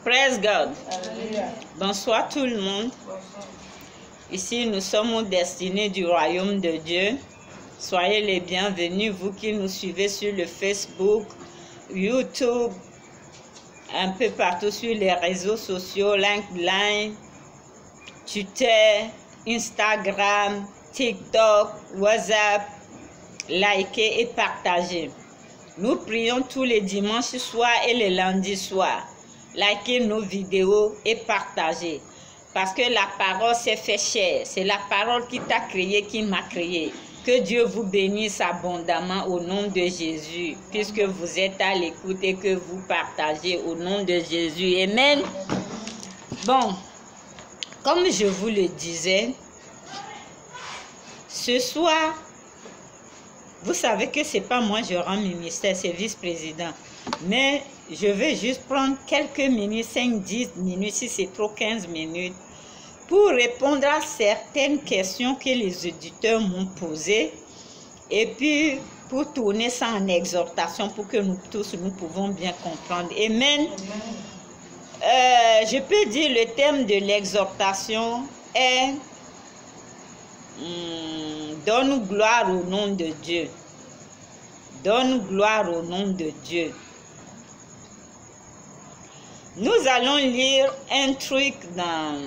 Praise God. Alléluia. Bonsoir tout le monde. Ici, nous sommes aux destinées du royaume de Dieu. Soyez les bienvenus, vous qui nous suivez sur le Facebook, YouTube, un peu partout sur les réseaux sociaux, LinkedIn, Twitter, Instagram, TikTok, WhatsApp. Likez et partagez. Nous prions tous les dimanches soirs et les lundis soirs. Likez nos vidéos et partagez. Parce que la parole s'est fait chair. C'est la parole qui t'a créé, qui m'a créé. Que Dieu vous bénisse abondamment au nom de Jésus. Puisque vous êtes à l'écoute et que vous partagez au nom de Jésus. Amen. Bon, comme je vous le disais, ce soir, vous savez que ce n'est pas moi je rends ministère, c'est vice-président. Mais je vais juste prendre quelques minutes, 5-10 minutes, si c'est trop 15 minutes, pour répondre à certaines questions que les auditeurs m'ont posées. Et puis, pour tourner ça en exhortation, pour que nous tous, nous pouvons bien comprendre. Amen. Je peux dire le thème de l'exhortation est donne gloire au nom de Dieu. Donne gloire au nom de Dieu. Nous allons lire un truc dans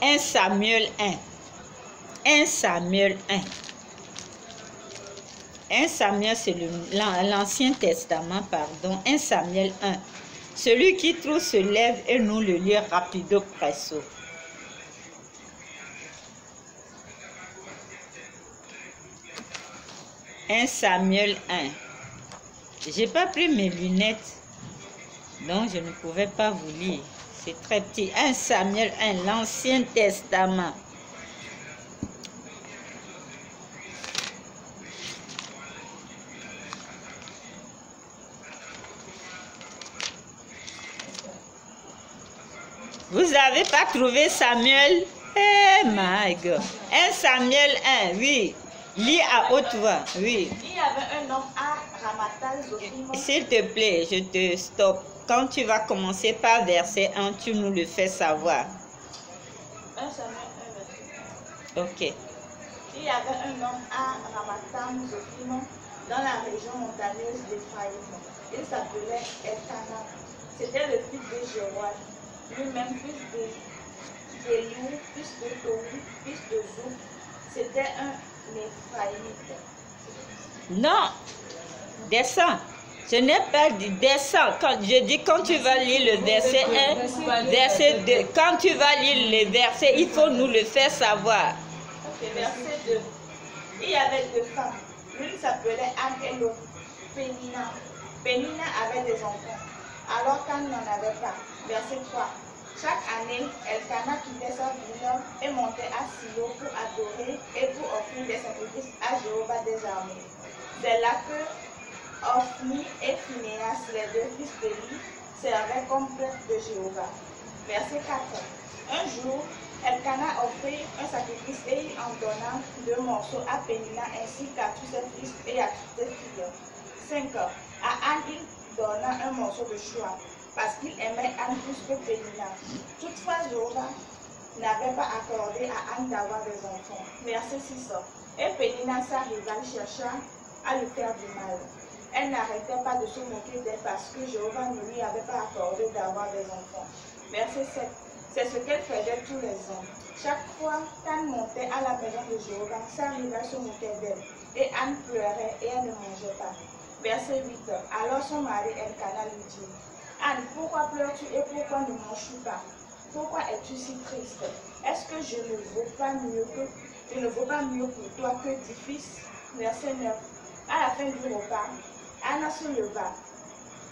1 Samuel 1. 1 Samuel 1. 1 Samuel, c'est l'Ancien Testament, pardon. 1 Samuel 1. Celui qui trouve se lève et nous le lit rapido presso. « 1 Samuel 1. J'ai pas pris mes lunettes, donc je ne pouvais pas vous lire. C'est très petit. 1 Samuel 1, l'Ancien Testament. Vous n'avez pas trouvé Samuel? Eh my God. 1 Samuel 1, oui. Lis à haute voix, oui. Il y avait un homme à Ramatal Zophim. S'il te plaît, je te stoppe. Quand tu vas commencer par verset 1, tu nous le fais savoir. 1 Samuel 1, verset 1. Ok. Il y avait un homme à Ramatal Zophim dans la région montagneuse d'Éphraïm. Il s'appelait Elkana. C'était le fils de Jéroï, lui-même fils de Jéliou, fils de Tohu, fils de Zouf. C'était un Éphraïmite. Non, descends. Je n'ai pas dit descends. Quand je dis quand tu vas lire le verset 1, verset 2, quand tu vas lire les versets, il faut nous le faire savoir. Ok, verset 2. Il y avait deux femmes. L'une s'appelait Anne et l'autre Pénina. Pénina avait des enfants, alors qu'Anne n'en avait pas. Verset 3. Chaque année, Elkana quittait sa ville et montait à Silo pour adorer et pour offrir des sacrifices à Jéhovah des armées. C'est là que Ophni et Phinéas, les deux fils d'Élie, servaient comme prêtres de Jéhovah. Verset 4. Un jour, Elkana offrit un sacrifice et il en donna 2 morceaux à Pénina ainsi qu'à tous ses fils et à toutes ses filles. 5. À Anne, il donna un morceau de choix, parce qu'il aimait Anne plus que Pénina. Toutefois, Jéhovah n'avait pas accordé à Anne d'avoir des enfants. Verset 6. Et Pénina, sa rivale, chercha à lui faire du mal. Elle n'arrêtait pas de se moquer d'elle parce que Jéhovah ne lui avait pas accordé d'avoir des enfants. Verset 7. C'est ce qu'elle faisait tous les ans. Chaque fois qu'Anne montait à la maison de Jéhovah, sa rivale se moquait d'elle. Et Anne pleurait et elle ne mangeait pas. Verset 8. Alors son mari Elkana lui dit: Anne, pourquoi pleures-tu et pourquoi ne manges-tu pas? Pourquoi es-tu si triste? Est-ce que je ne vaux pas mieux pour toi que 10 fils? Verset 9. À la fin du repas, Anna se leva.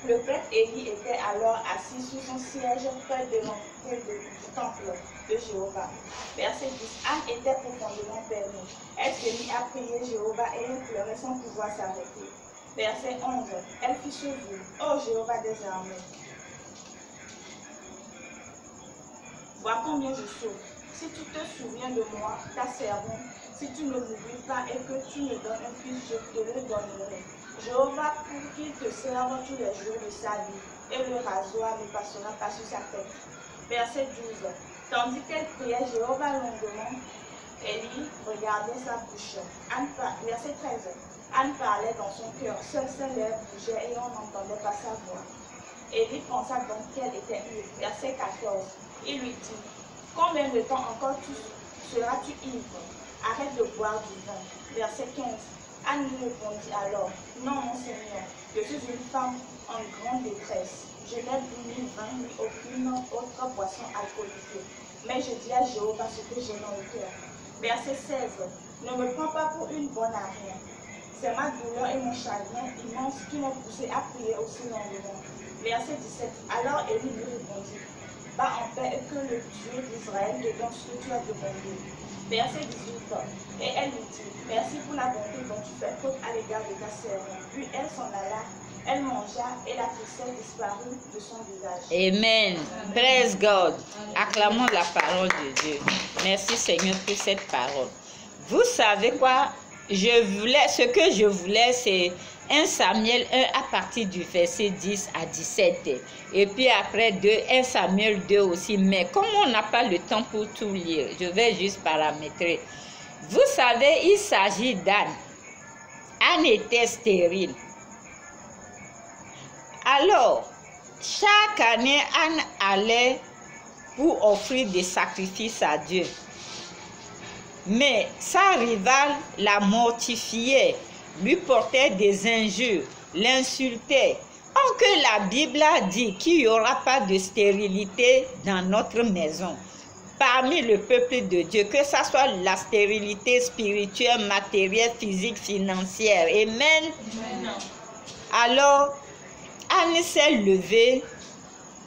Le prêtre Élie était alors assis sur son siège près de l'entrée du temple de Jéhovah. Verset 10. Anne était profondément perdue. Elle se mit à prier Jéhovah et elle pleurait sans pouvoir s'arrêter. Verset 11. Elle fit ce vœu: Ô Jéhovah des armées, vois combien je souffre. Si tu te souviens de moi, ta servante, si tu ne m'oublies pas et que tu me donnes un fils, je te le donnerai. Jéhovah, pour qu'il te serve tous les jours de sa vie. et le rasoir ne passera pas sur sa tête. Verset 12. Tandis qu'elle priait Jéhovah longuement, Élie regardait sa bouche. Verset 13. Anne parlait dans son cœur, seules ses lèvres bougeaient et on n'entendait pas sa voix. Élie pensa donc qu'elle était ivre. Verset 14. Il lui dit, combien de temps encore seras-tu ivre? Arrête de boire du vin. Verset 15. Anne lui répondit alors, non mon Seigneur, je suis une femme en grande détresse. Je n'ai bu ni vin ni aucune autre boisson alcoolisée. Mais je dis à Jéhovah ce que j'ai dans le cœur. Verset 16. Ne me prends pas pour une bonne à rien. C'est ma douleur et mon chagrin immense qui m'ont poussé à prier aussi longuement. Verset 17. Alors Élie lui répondit, va en paix et que le Dieu d'Israël te donne ce que tu as demandé. Verset 18. Et elle lui dit, merci pour la bonté dont tu fais preuve à l'égard de ta servante. Puis elle s'en alla, elle mangea et la tristesse disparut de son visage. Amen. Praise God. Acclamons la parole de Dieu. Merci Seigneur pour cette parole. Vous savez quoi? Ce que je voulais, c'est 1 Samuel 1 à partir du verset 10 à 17. Et puis après 1 Samuel 2 aussi. Mais comme on n'a pas le temps pour tout lire, je vais juste paramétrer. Vous savez, il s'agit d'Anne. Anne était stérile. Alors, chaque année, Anne allait pour offrir des sacrifices à Dieu. Mais sa rivale la mortifiait, lui portait des injures, l'insultait. Or que la Bible a dit qu'il n'y aura pas de stérilité dans notre maison. Parmi le peuple de Dieu, que ce soit la stérilité spirituelle, matérielle, physique, financière. Amen. Amen. Alors, Anne s'est levée,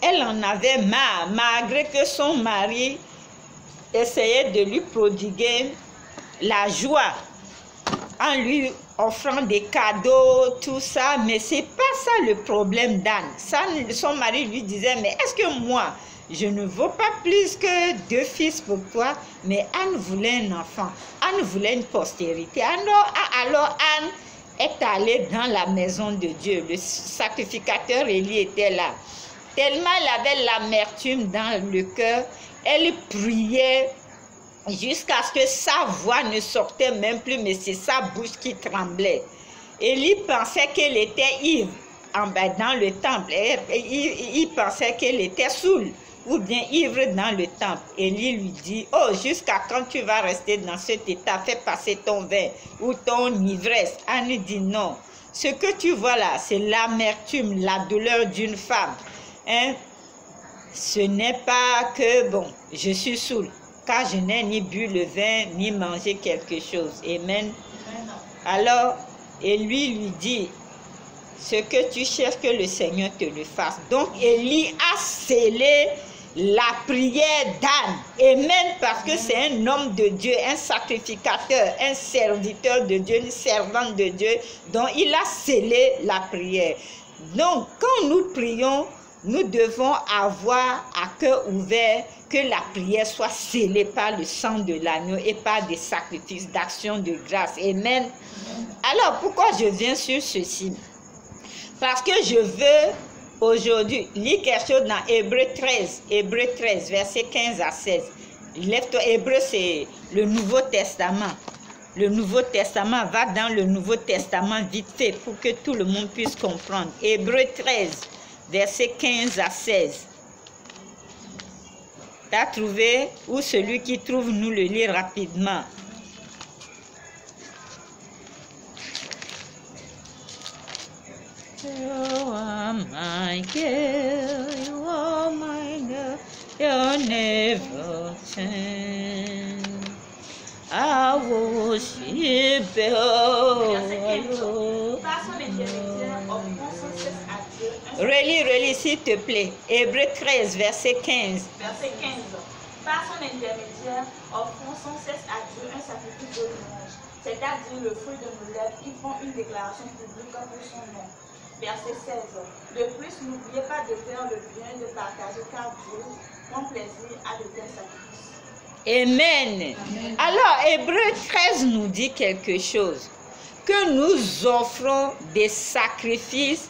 elle en avait marre, malgré que son mari essayait de lui prodiguer la joie en lui offrant des cadeaux, tout ça, mais c'est pas ça le problème d'Anne. Son mari lui disait, mais est-ce que moi, je ne vaux pas plus que 2 fils pour toi? Mais Anne voulait un enfant, Anne voulait une postérité. Alors Anne est allée dans la maison de Dieu. Le sacrificateur Élie était là. Tellement elle avait l'amertume dans le cœur, elle priait jusqu'à ce que sa voix ne sortait même plus, mais c'est sa bouche qui tremblait. Élie pensait qu'elle était ivre dans le temple. Il pensait qu'elle était saoule ou bien ivre dans le temple. Élie lui dit, oh, jusqu'à quand tu vas rester dans cet état? Fais passer ton vin ou ton ivresse. Anne dit non. Ce que tu vois là, c'est l'amertume, la douleur d'une femme. Hein? Ce n'est pas que, bon, je suis saoule, car je n'ai ni bu le vin, ni mangé quelque chose. Amen. Alors, et lui dit, ce que tu cherches, que le Seigneur te le fasse. Donc, Élie a scellé la prière d'Anne. Amen, parce que c'est un homme de Dieu, un sacrificateur, un serviteur de Dieu, une servante de Dieu, dont il a scellé la prière. Donc, quand nous prions, nous devons avoir à cœur ouvert que la prière soit scellée par le sang de l'agneau et par des sacrifices d'action de grâce. Amen. Alors, pourquoi je viens sur ceci? Parce que je veux aujourd'hui lire quelque chose dans Hébreux 13, verset 15 à 16. Lève-toi, Hébreux, c'est le Nouveau Testament. Le Nouveau Testament, va dans le Nouveau Testament vite fait pour que tout le monde puisse comprendre. Hébreux 13, verset 15 à 16. Tu as trouvé? Ou celui qui trouve, nous le lit rapidement. You are my girl, you are my girl, you never change. I worship you. Relis, s'il te plaît. Hébreux 13, verset 15. Verset 15. Par son intermédiaire, offrons sans cesse à Dieu un sacrifice de louange, c'est-à-dire le fruit de nos lèvres qui font une déclaration publique pour son nom. Verset 16. De plus, n'oubliez pas de faire le bien et de partager, car Dieu prend plaisir à de tels sacrifices. Amen. Amen. Alors, Hébreux 13 nous dit quelque chose. Que nous offrons des sacrifices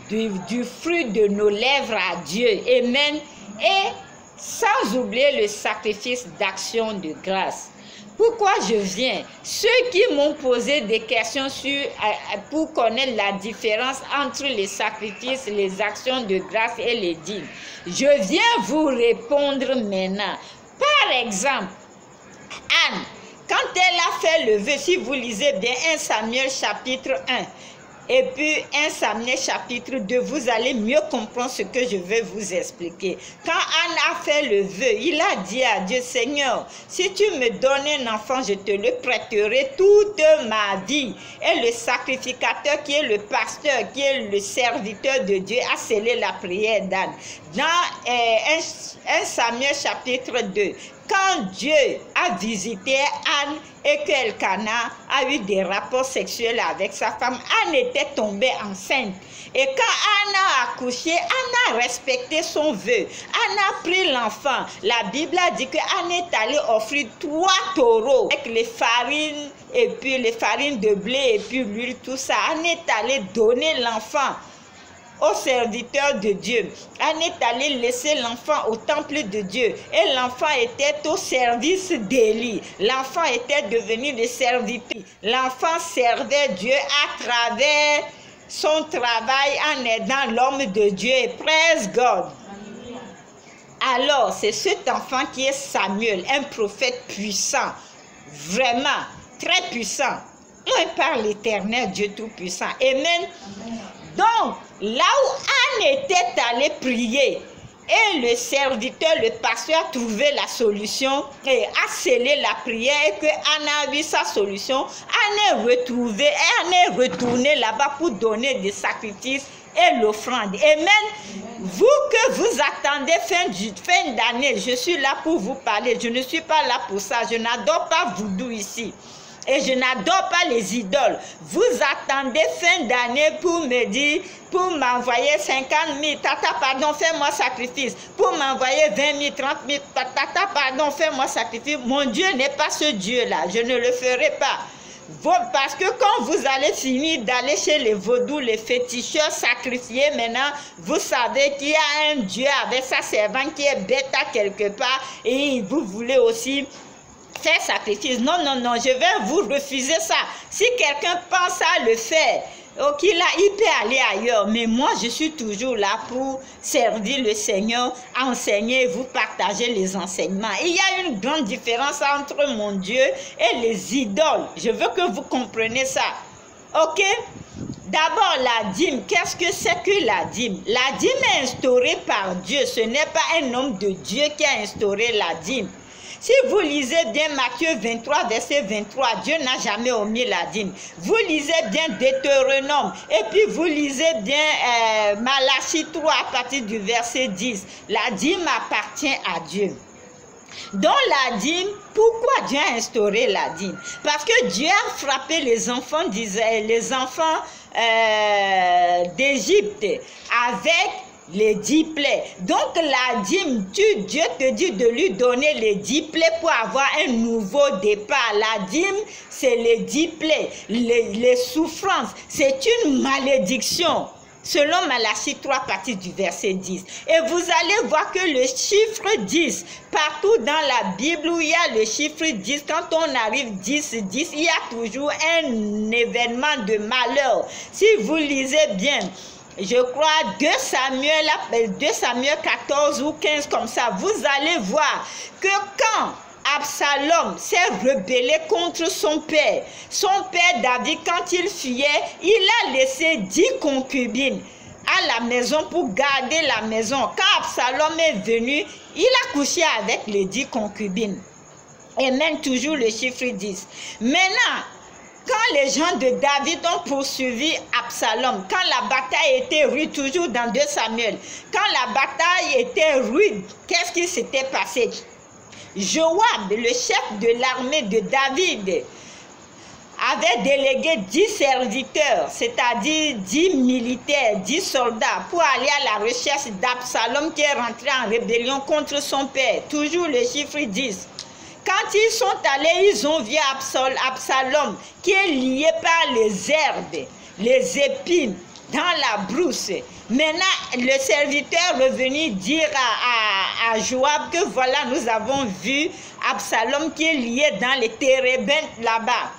du fruit de nos lèvres à Dieu. Amen. Et sans oublier le sacrifice d'action de grâce. Pourquoi je viens? Ceux qui m'ont posé des questions pour connaître la différence entre les sacrifices, les actions de grâce et les dîmes. Je viens vous répondre maintenant. Par exemple, Anne, quand elle a fait le vœu, si vous lisez bien 1 Samuel chapitre 1, et puis 1 Samuel chapitre 2, vous allez mieux comprendre ce que je vais vous expliquer. Quand Anne a fait le vœu, il a dit à Dieu, Seigneur, si tu me donnes un enfant, je te le prêterai toute ma vie. Et le sacrificateur qui est le pasteur, qui est le serviteur de Dieu, a scellé la prière d'Anne. Dans 1 Samuel chapitre 2, quand Dieu a visité Anne et qu'Elkana a eu des rapports sexuels avec sa femme, Anne était tombée enceinte. Et quand Anne a accouché, Anne a respecté son vœu. Anne a pris l'enfant. La Bible a dit qu'Anne est allée offrir 3 taureaux avec les farines et puis les farines de blé et puis l'huile, tout ça. Anne est allée donner l'enfant au serviteur de Dieu. Anne est allée laisser l'enfant au temple de Dieu. Et l'enfant était au service d'Élie. L'enfant était devenu le serviteur. L'enfant servait Dieu à travers son travail en aidant l'homme de Dieu. Et praise God. Alors, c'est cet enfant qui est Samuel, un prophète puissant. Vraiment, très puissant. Moi, par l'Éternel, Dieu Tout-Puissant. Amen. Donc, là où Anne était allée prier, et le serviteur, le pasteur a trouvé la solution et a scellé la prière, et que Anne a vu sa solution, Anne est retrouvée, et Anne est retournée là-bas pour donner des sacrifices et l'offrande. Amen. Vous que vous attendez fin d'année, je suis là pour vous parler. Je ne suis pas là pour ça. Je n'adore pas voodoo ici. Et je n'adore pas les idoles. Vous attendez fin d'année pour me dire, pour m'envoyer 50 000, tata, pardon, fais-moi sacrifice. Pour m'envoyer 20 000, 30 000, tata, pardon, fais-moi sacrifice. Mon Dieu n'est pas ce Dieu-là. Je ne le ferai pas. Parce que quand vous allez finir d'aller chez les vaudous, les féticheurs sacrifiés, maintenant, vous savez qu'il y a un Dieu avec sa servante qui est bête à quelque part et vous voulez aussi faire sacrifice. Non, non, non, je vais vous refuser ça. Si quelqu'un pense à le faire, ok, là, il peut aller ailleurs. Mais moi, je suis toujours là pour servir le Seigneur, enseigner et vous partager les enseignements. Il y a une grande différence entre mon Dieu et les idoles. Je veux que vous compreniez ça. Ok? D'abord, la dîme. Qu'est-ce que c'est que la dîme? La dîme est instaurée par Dieu. Ce n'est pas un homme de Dieu qui a instauré la dîme. Si vous lisez bien Matthieu 23, verset 23, Dieu n'a jamais omis la dîme. Vous lisez bien Deutéronome et puis vous lisez bien Malachie 3 à partir du verset 10. La dîme appartient à Dieu. Dans la dîme, pourquoi Dieu a instauré la dîme? Parce que Dieu a frappé les enfants d'Israël, les enfants d'Égypte avec les 10 plaies. Donc la dîme, Dieu te dit de lui donner les 10 plaies pour avoir un nouveau départ. La dîme, c'est les 10 plaies, les souffrances. C'est une malédiction. Selon Malachie 3, partie du verset 10. Et vous allez voir que le chiffre 10, partout dans la Bible où il y a le chiffre 10, quand on arrive 10, 10, il y a toujours un événement de malheur. Si vous lisez bien, je crois 2 Samuel 14 ou 15 comme ça, vous allez voir que quand Absalom s'est rebellé contre son père David, quand il fuyait, il a laissé 10 concubines à la maison pour garder la maison. Quand Absalom est venu, il a couché avec les 10 concubines. Et même toujours le chiffre 10. Maintenant, quand les gens de David ont poursuivi Absalom, quand la bataille était rude, toujours dans 2 Samuel, quand la bataille était rude, qu'est-ce qui s'était passé? Joab, le chef de l'armée de David, avait délégué 10 serviteurs, c'est-à-dire 10 militaires, 10 soldats, pour aller à la recherche d'Absalom qui est rentré en rébellion contre son père. Toujours le chiffre 10. Quand ils sont allés, ils ont vu Absalom qui est lié par les herbes, les épines, dans la brousse. Maintenant, le serviteur revenu dire à Joab que voilà, nous avons vu Absalom qui est lié dans les térébinths là-bas.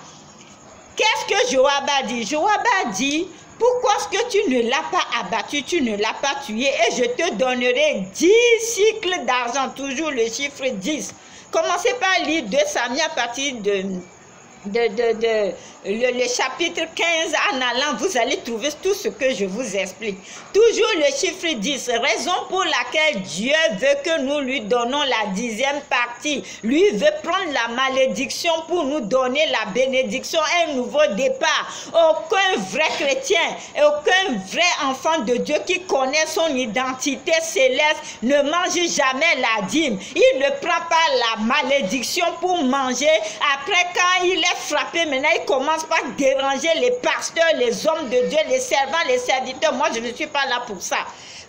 Qu'est-ce que Joab a dit? Joab a dit, pourquoi est-ce que tu ne l'as pas abattu, tu ne l'as pas tué, et je te donnerai 10 cycles d'argent, toujours le chiffre 10. Commencez par lire 2 Samuel à partir le chapitre 15 en allant, vous allez trouver tout ce que je vous explique. Toujours le chiffre 10, raison pour laquelle Dieu veut que nous lui donnons la 10e partie. Lui veut prendre la malédiction pour nous donner la bénédiction, un nouveau départ. Aucun vrai chrétien et aucun vrai enfant de Dieu qui connaît son identité céleste ne mange jamais la dîme. Il ne prend pas la malédiction pour manger. Après, quand il est frappé, maintenant il commence par déranger les pasteurs, les hommes de Dieu, les servants, les serviteurs. Moi, je ne suis pas là pour ça.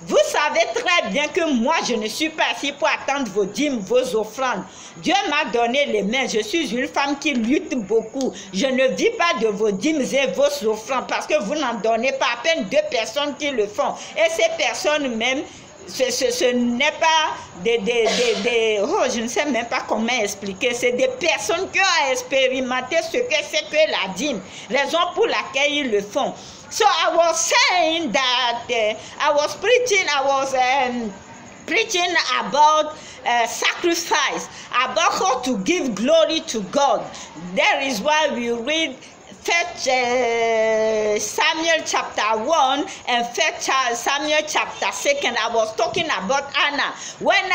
Vous savez très bien que moi, je ne suis pas ici pour attendre vos dîmes, vos offrandes. Dieu m'a donné les mains. Je suis une femme qui lutte beaucoup. Je ne vis pas de vos dîmes et vos offrandes parce que vous n'en donnez pas, à peine 2 personnes qui le font. Et ces personnes même, ce n'est pas oh, je ne sais même pas comment expliquer. C'est des personnes qui ont expérimenté ce que c'est que la dîme. Raison pour laquelle ils le font. So I was saying that I was preaching about sacrifice, about how to give glory to God. That is why we read Samuel chapter 1 and Samuel chapter 2. I was talking about Anna. When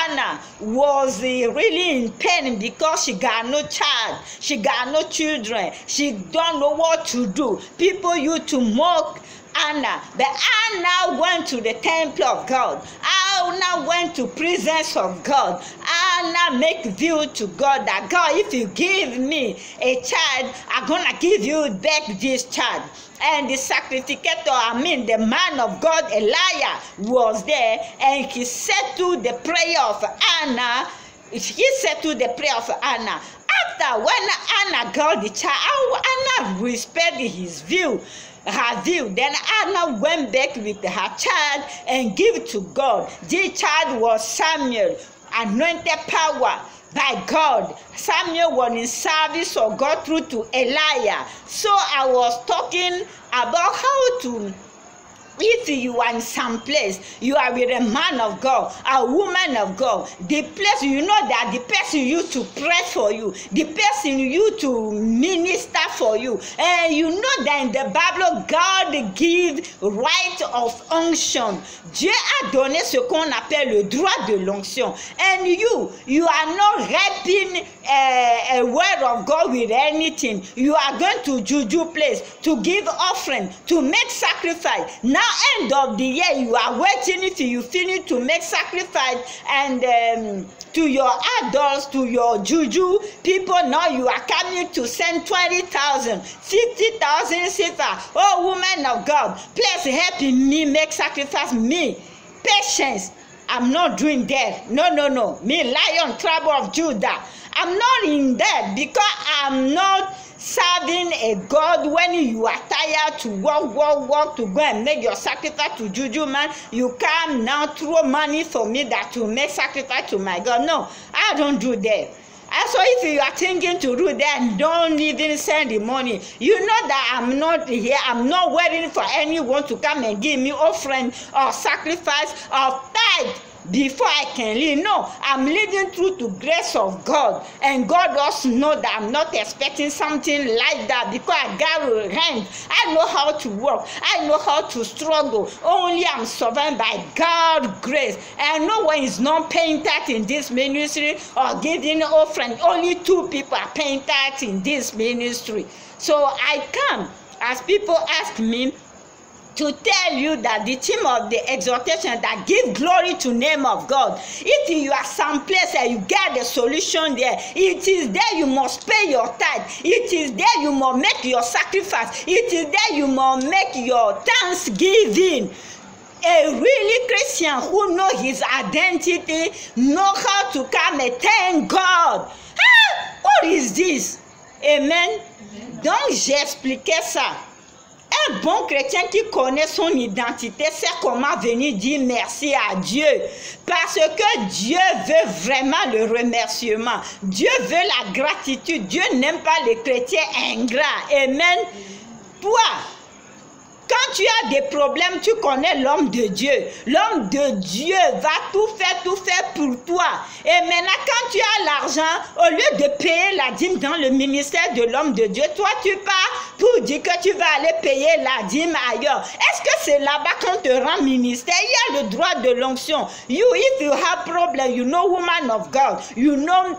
Anna was really in pain because she got no child, she got no children, she don't know what to do. People used to mock Anna, but Anna went to the temple of God. Anna went to presence of God. Anna make view to God that God, if you give me a child, I'm gonna give you back this child. And the sacrificator, the man of God, Elijah, was there, and he settled the prayer of Anna. He settled the prayer of Anna. After, when Anna got the child, Anna respected his view. Her view. Then Anna went back with her child and gave to God. This child was Samuel, anointed power by God. Samuel was in service of God through to Elijah. So I was talking about how to, if you are in some place, you are with a man of God, a woman of God, the place, you know that the person used to pray for you, the person used to minister for you, and you know that in the Bible, God gives right of unction. Dieu a donné ce qu'on appelle le droit de l'onction. And you are not rapping a word of God with anything. You are going to juju place to give offering, to make sacrifice. Now, end of the year, you are waiting if you finish to make sacrifice, and to your adults, to your juju people, now you are coming to send 20,000, 50,000 silver. Oh, woman of God, please help me make sacrifice. Me, patience. I'm not doing that. No. Me, Lion, tribe of Judah. I'm not in that because I'm not serving a God. When you are tired to walk to go and make your sacrifice to Juju man, you come now throw money for me that to make sacrifice to my God. No, I don't do that. So if you are thinking to do that, don't even send the money. You know that I'm not here. I'm not waiting for anyone to come and give me offering or sacrifice or tithe before I can lead. No, I'm leading through to grace of God. And God also knows that I'm not expecting something like that because I got a hand. I know how to work. I know how to struggle. Only I'm survived by God's grace. And no one is not paying tax in this ministry or giving offering. Only 2 people are paying tax in this ministry. So I come, as people ask me, to tell you that the theme of the exhortation that give glory to name of God. If you are someplace and you get the solution there, it is there you must pay your tithe. It is there you must make your sacrifice. It is there you must make your thanksgiving. A really Christian who knows his identity, know how to come and thank God. What is this? Amen. Donc j'expliquais ça. Un bon chrétien qui connaît son identité sait comment venir dire merci à Dieu. Parce que Dieu veut vraiment le remerciement. Dieu veut la gratitude. Dieu n'aime pas les chrétiens ingrats. Amen. Toi, quand tu as des problèmes, tu connais l'homme de Dieu. L'homme de Dieu va tout faire pour toi. Et maintenant, quand tu as l'argent, au lieu de payer la dîme dans le ministère de l'homme de Dieu, toi, tu pars pour dire que tu vas aller payer la dîme ailleurs. Est-ce que c'est là-bas qu'on te rend ministère? Il y a le droit de l'onction. You, if you have problem, you know woman of God. You know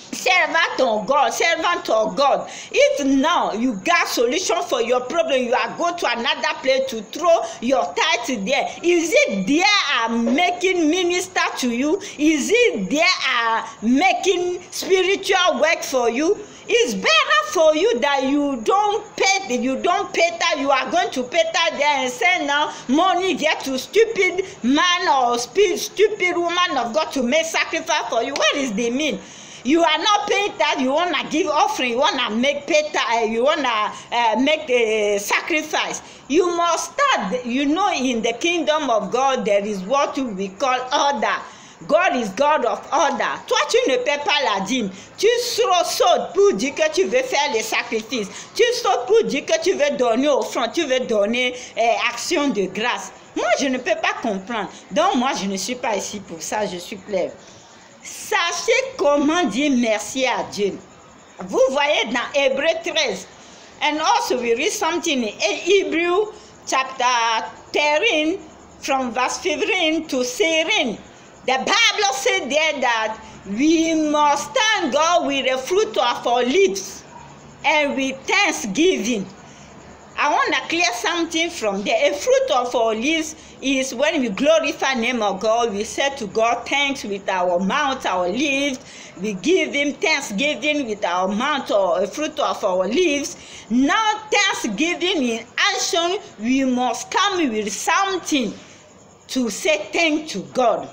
servant of God, servant of God. If now you got solution for your problem, you are go to another place to throw your tithe there. Is it there are making minister to you? Is it there are making spiritual work for you? It's better for you that you don't pay that you are going to pay that there and say now money get to stupid man or stupid woman of God to make sacrifice for you. What is the mean? You are not paying that, you want to give offering, you want to make you want to make a sacrifice. You must start, you know, in the kingdom of God, there is what we call order. God is God of order. Toi, tu ne paies pas la dîme. Tu sautes pour dire que tu veux faire les sacrifices. Tu sautes pour dire que tu veux donner offrande, tu veux donner action de grâce. Moi, je ne peux pas comprendre. Donc, moi, je ne suis pas ici pour ça, je suis claire. Sachez comment dire merci à Dieu. Vous voyez dans Hébreux 13. And also we read something in Hebrew chapter 13 from verse 15 to 16. The Bible said there that we must thank God with the fruit of our lips and with thanksgiving. I want to clear something from there. A fruit of our lips is when we glorify the name of God. We say to God thanks with our mouth, our lips. We give him thanksgiving with our mouth or a fruit of our lips. Now thanksgiving in action, we must come with something to say thank to God.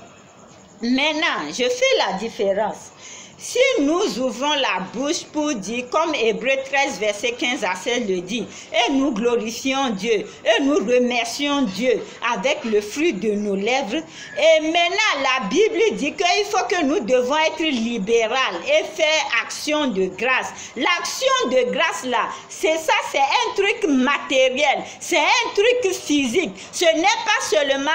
Maintenant, je fais la différence. Si nous ouvrons la bouche pour dire, comme Hébreux 13, verset 15 à 16 le dit, et nous glorifions Dieu, et nous remercions Dieu avec le fruit de nos lèvres, et maintenant la Bible dit qu'il faut que nous devons être libéral et faire action de grâce. L'action de grâce là, c'est ça, c'est un truc matériel, c'est un truc physique. Ce n'est pas seulement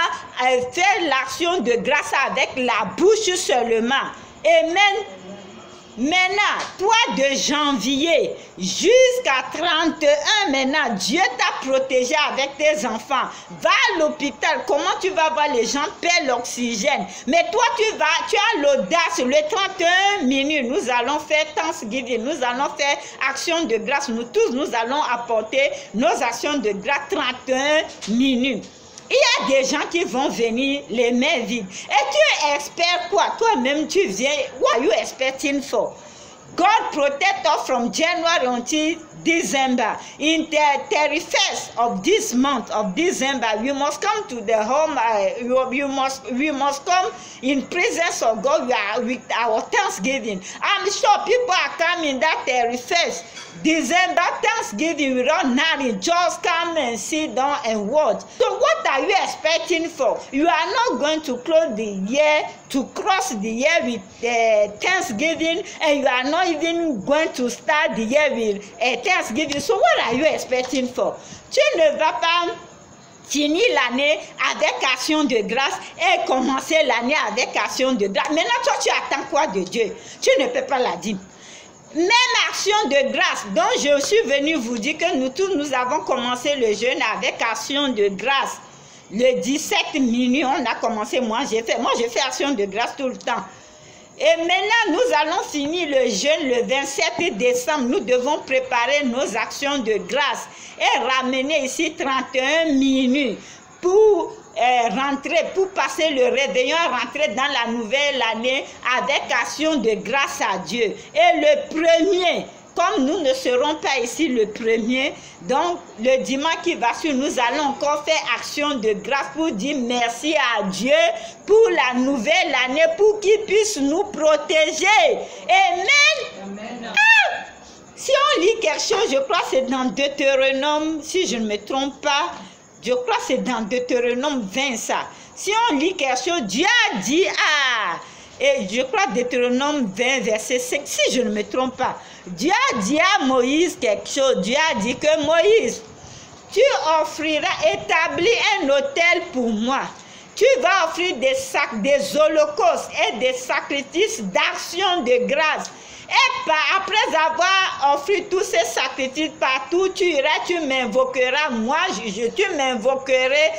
faire l'action de grâce avec la bouche seulement. Amen. Maintenant, toi de janvier jusqu'à 31, maintenant, Dieu t'a protégé avec tes enfants. Va à l'hôpital, comment tu vas voir les gens perdre l'oxygène? Mais toi, tu as l'audace, le 31 minutes, nous allons faire Thanksgiving, nous allons faire action de grâce. Nous tous, nous allons apporter nos actions de grâce 31 minutes. Il y a des gens qui vont venir les mains vides. Et tu espères quoi? Toi-même, tu viens. What are you expecting for? God protect us from January until December. In the 31st of this month of December, you must come to the home. We must come in presence of God with our thanksgiving. I'm sure people are coming that 31st December Thanksgiving without nothing. Just come and sit down and watch. So what are you expecting for? You are not going to close the year, to cross the year with Thanksgiving, and you are not even going to start the year with Thanksgiving. So what are you expecting for? Tu ne vas pas finir l'année avec action de grâce et commencer l'année avec action de grâce. Maintenant, toi, tu attends quoi de Dieu? Tu ne peux pas la dire. Même action de grâce, dont je suis venu vous dire que nous tous, nous avons commencé le jeûne avec action de grâce. Le 17 minutes, on a commencé, moi j'ai fait action de grâce tout le temps. Et maintenant, nous allons finir le jeûne le 27 décembre. Nous devons préparer nos actions de grâce et ramener ici 31 minutes pour rentrer, pour passer le réveillon, rentrer dans la nouvelle année avec action de grâce à Dieu. Et le premier, comme nous ne serons pas ici le premier, donc le dimanche qui va suivre, nous allons encore faire action de grâce pour dire merci à Dieu pour la nouvelle année, pour qu'il puisse nous protéger. Amen. Amen. Ah! Si on lit quelque chose, je crois que c'est dans Deutéronome, si je ne me trompe pas, je crois que c'est dans Deutéronome 20 ça. Si on lit quelque chose, Dieu a dit, et je crois Deutéronome 20 verset 5, si je ne me trompe pas, Dieu a dit à Moïse quelque chose. Dieu a dit que Moïse, tu offriras, établis un autel pour moi. Tu vas offrir des holocaustes et des sacrifices d'action de grâce. Et après avoir offert tous ces sacrifices partout, tu iras, tu m'invoqueras, moi, tu m'invoquerai,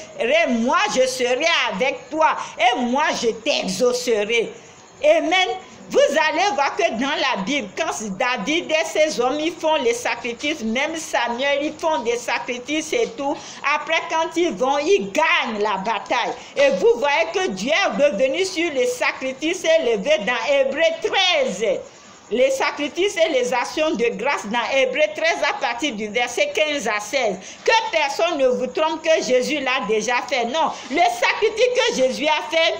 moi, je serai avec toi, et moi, je t'exaucerai. Amen. Vous allez voir que dans la Bible, quand David et ses hommes, ils font les sacrifices, même Samuel, ils font des sacrifices et tout. Après, quand ils vont, ils gagnent la bataille. Et vous voyez que Dieu est revenu sur les sacrifices élevés dans Hébreux 13. Les sacrifices et les actions de grâce dans Hébreux 13 à partir du verset 15 à 16. Que personne ne vous trompe que Jésus l'a déjà fait. Non, le sacrifice que Jésus a fait,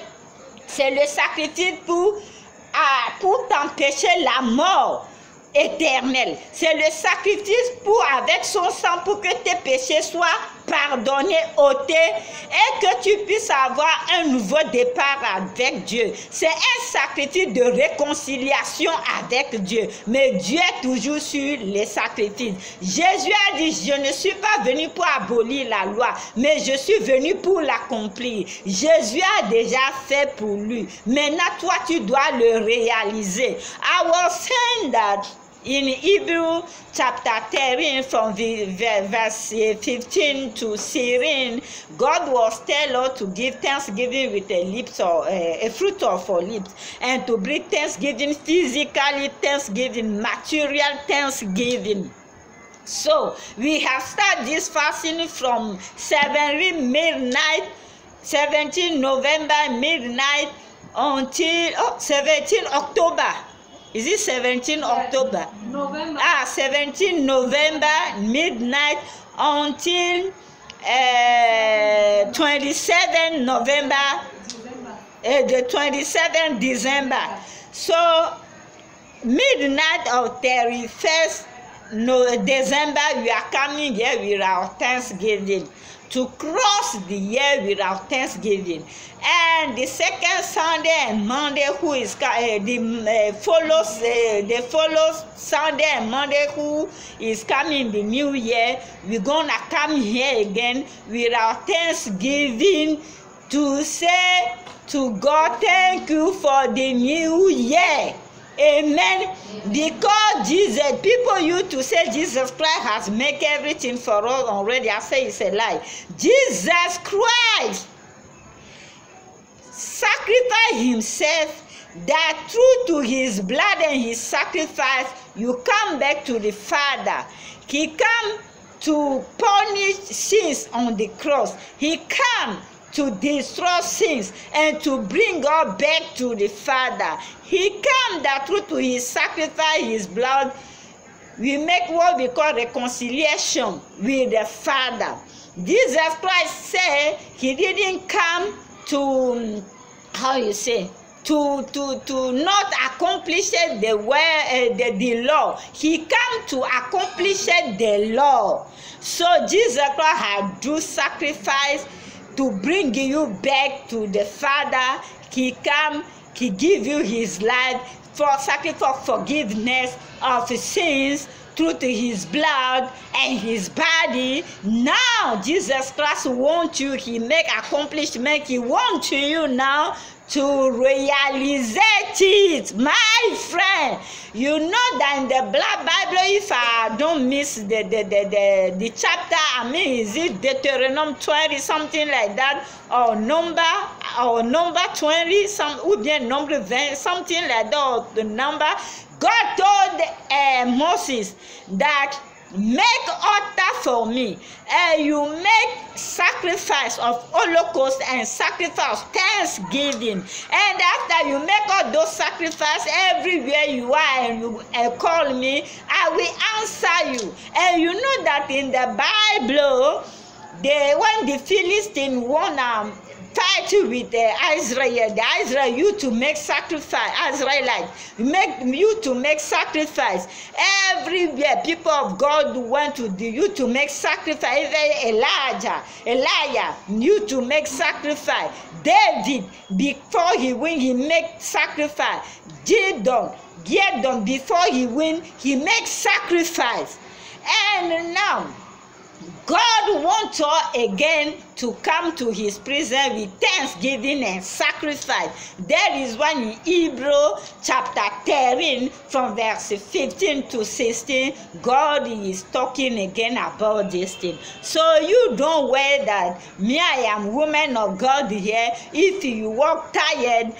c'est le sacrifice pour t'empêcher la mort éternelle. C'est le sacrifice avec son sang pour que tes péchés soient pardonnés, ôtés et que tu puisses avoir un nouveau départ avec Dieu. C'est un sacrifice de réconciliation avec Dieu. Mais Dieu est toujours sur les sacrifices. Jésus a dit, je ne suis pas venu pour abolir la loi, mais je suis venu pour l'accomplir. Jésus a déjà fait pour lui. Maintenant, toi, tu dois le réaliser. I was saying that in Hebrew chapter 13 from verse 15 to 17, God was telling us to give thanksgiving with a lips or a fruit of our lips, and to bring thanksgiving, physically thanksgiving, material thanksgiving. So we have started this fasting from 17 November midnight until 17 October. Is it 17 October? November. 17 November midnight until 27 November, the 27th December. So midnight of 31st December, we are coming here with our Thanksgiving. To cross the year without Thanksgiving. And the second Sunday and Monday, who is the follows Sunday and Monday, who is coming the new year, we're gonna come here again with our Thanksgiving to say to God, thank you for the new year. Amen. Because Jesus, people used to say Jesus Christ has made everything for us already. I say it's a lie. Jesus Christ sacrificed himself, that through to his blood and his sacrifice, you come back to the Father. He came to punish sins on the cross. He came to destroy sins and to bring us back to the Father. He came that through to his sacrifice, his blood, we make what we call reconciliation with the Father. Jesus Christ said he didn't come to, to not accomplish the law. He came to accomplish the law. So Jesus Christ had do sacrifice to bring you back to the Father. He came, he give you his life for sacrifice, forgiveness of sins through to his blood and his body. Now Jesus Christ wants you, he make accomplishment, he wants you now to realize it. My friend, you know that in the Black Bible, if I don't miss the chapter, I mean, is it Deuteronomy 20, something like that, or number 20, or bien number 20, something like that, or the number. God told Moses that make altar for me, and you make sacrifice of holocaust and sacrifice thanksgiving, and after you make all those sacrifices everywhere you are and you call me, I will answer you. And you know that in the Bible, when the Philistines won fight with Israel. The Israel you to make sacrifice. Israelites you to make sacrifice. Everywhere people of God went to do you to make sacrifice. Even Elijah you to make sacrifice. David before he win he make sacrifice. Gideon before he win he make sacrifice. And now God wants us again to come to his presence with thanksgiving and sacrifice. There is one in Hebrew chapter 13 from verse 15 to 16. God is talking again about this thing. So you don't worry that me I am woman of God here. If you walk tired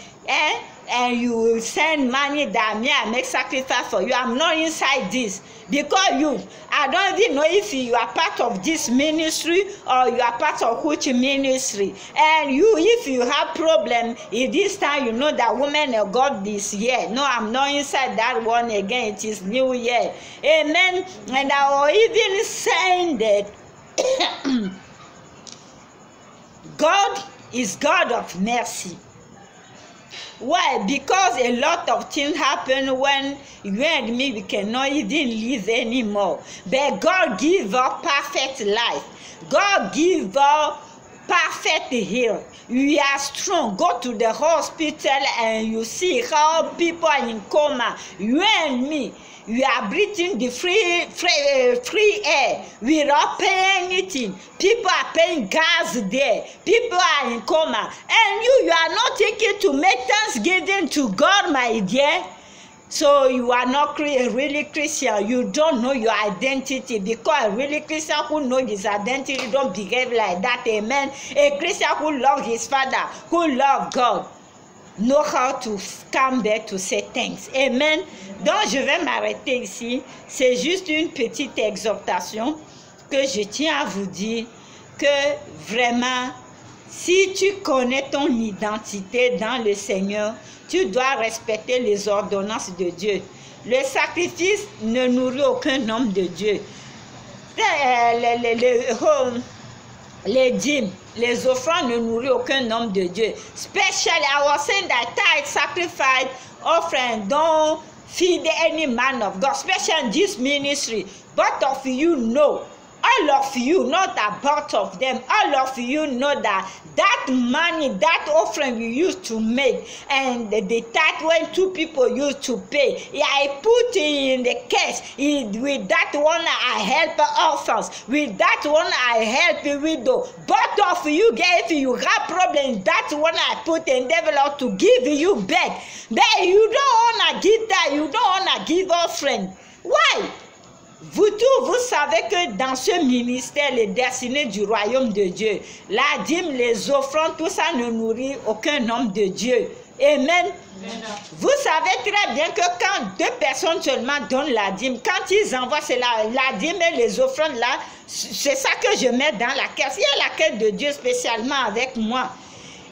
and you will send money that me I make sacrifice for you. I'm not inside this. Because I don't even know if you are part of this ministry or you are part of which ministry. And if you have problem, in this time you know that woman of God is here. No, I'm not inside that one again. It is New Year. Amen. And I was even saying that God is God of mercy. Why? Because a lot of things happen when you and me, we cannot even live anymore. But God gives us perfect life. God gives us perfect healing. We are strong. Go to the hospital and you see how people are in coma. You and me, we are breathing the free air. We are not paying anything. People are paying gas there. People are in coma. And you are not taking to make thanksgiving to God, my dear. So you are not a really Christian. You don't know your identity. Because a really Christian who knows his identity don't behave like that. Amen. A Christian who loves his father, who loves God, know how to come back to say thanks. Amen. Donc je vais m'arrêter ici. C'est juste une petite exhortation que je tiens à vous dire que vraiment, si tu connais ton identité dans le Seigneur, tu dois respecter les ordonnances de Dieu. Le sacrifice ne nourrit aucun homme de Dieu. Les dîmes, les offrandes ne nourrissent aucun homme de Dieu. Especially, I was saying that tithe, sacrifice, offering don't feed any man of God. Especially in this ministry, both of you know. All of you, not about of them, all of you know that money, that offering we used to make, and the tithe when two people used to pay, I put in the case. With that one I help orphans, with that one I help a widow. Both of you, if you have problems, that one I put in develop to give you back. But you don't want to give that, you don't want to give offering. Why? Vous tous, vous savez que dans ce ministère, les destinés du royaume de Dieu, la dîme, les offrandes, tout ça ne nourrit aucun homme de Dieu. Amen. Vous savez très bien que quand deux personnes seulement donnent la dîme, quand ils envoient, c'est la dîme et les offrandes là, c'est ça que je mets dans la caisse. Il y a la caisse de Dieu spécialement avec moi.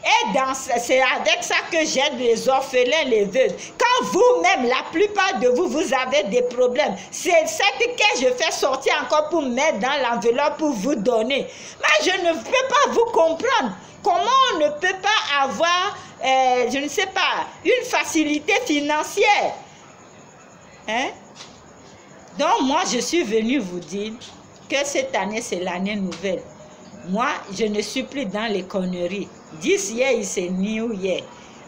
Et c'est avec ça que j'aide les orphelins, les veuves. Quand vous-même, la plupart de vous, vous avez des problèmes, c'est cette caisse que je fais sortir encore pour mettre dans l'enveloppe pour vous donner. Mais je ne peux pas vous comprendre. Comment on ne peut pas avoir, je ne sais pas, une facilité financière? Hein? Donc moi, je suis venue vous dire que cette année, c'est l'année nouvelle. Moi, je ne suis plus dans les conneries. This year is a new year.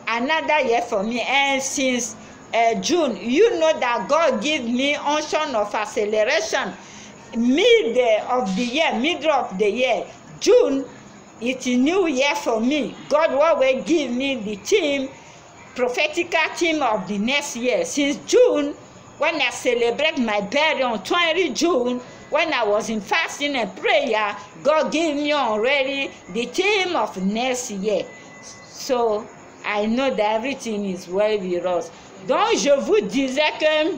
Another year for me. And since June, you know that God gave me unction of acceleration. Middle of the year, June, it's a new year for me. God will give me the team, prophetical team of the next year. Since June, when I celebrate my birthday on 20 June, when I was in fasting and prayer, God gave me already the theme of next year. So, I know that everything is well with us. Donc, je vous disais que,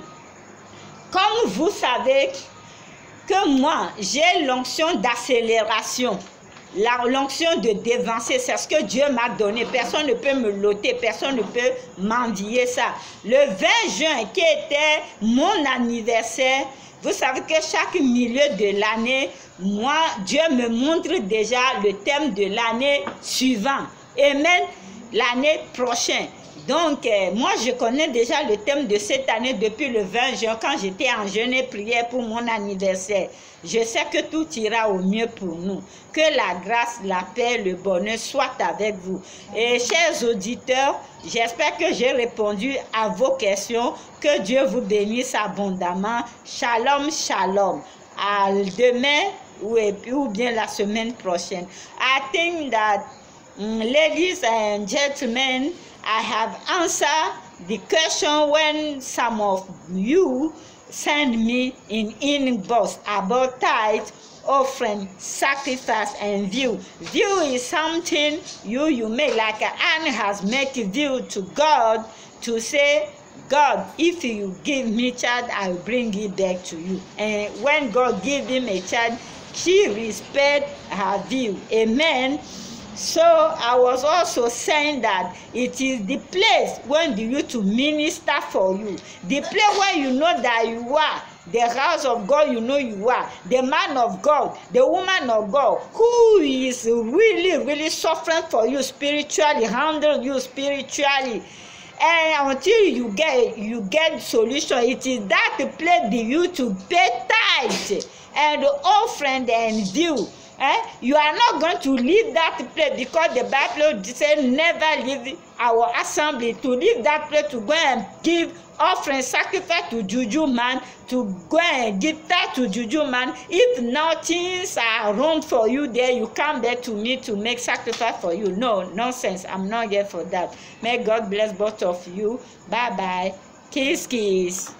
comme vous savez, que moi, j'ai l'onction d'accélération. L'onction de dévancer, c'est ce que Dieu m'a donné. Personne ne peut me l'ôter, personne ne peut m'envier ça. Le 20 juin, qui était mon anniversaire, vous savez que chaque milieu de l'année, moi, Dieu me montre déjà le thème de l'année suivante. et même l'année prochaine. Donc, moi, je connais déjà le thème de cette année depuis le 20 juin, quand j'étais en jeûne et prière pour mon anniversaire. Je sais que tout ira au mieux pour nous. Que la grâce, la paix, le bonheur soient avec vous. Et chers auditeurs, j'espère que j'ai répondu à vos questions. Que Dieu vous bénisse abondamment. Shalom, shalom. À demain ou bien la semaine prochaine. I think that, ladies and gentlemen, I have answered the question when some of you send me in inbox about tithe, offering, sacrifice, and view. View is something you make, like Anne has made a view to God to say, God, if you give me child, I will bring it back to you. And when God gave him a child, she respect her view. Amen. So I was also saying that it is the place when you to minister for you, the place where you know that you are the house of God, you know you are the man of God, the woman of God who is really suffering for you spiritually, handle you spiritually. And until you get solution, it is that place you to pay tithe and offering and due. You are not going to leave that place, because the Bible says never leave our assembly, to leave that place to go and give offering, sacrifice to juju man, to go and give that to juju man. If nothing's wrong for you there, you come back to me to make sacrifice for you. No, nonsense. I'm not here for that. May God bless both of you. Bye bye. Kiss.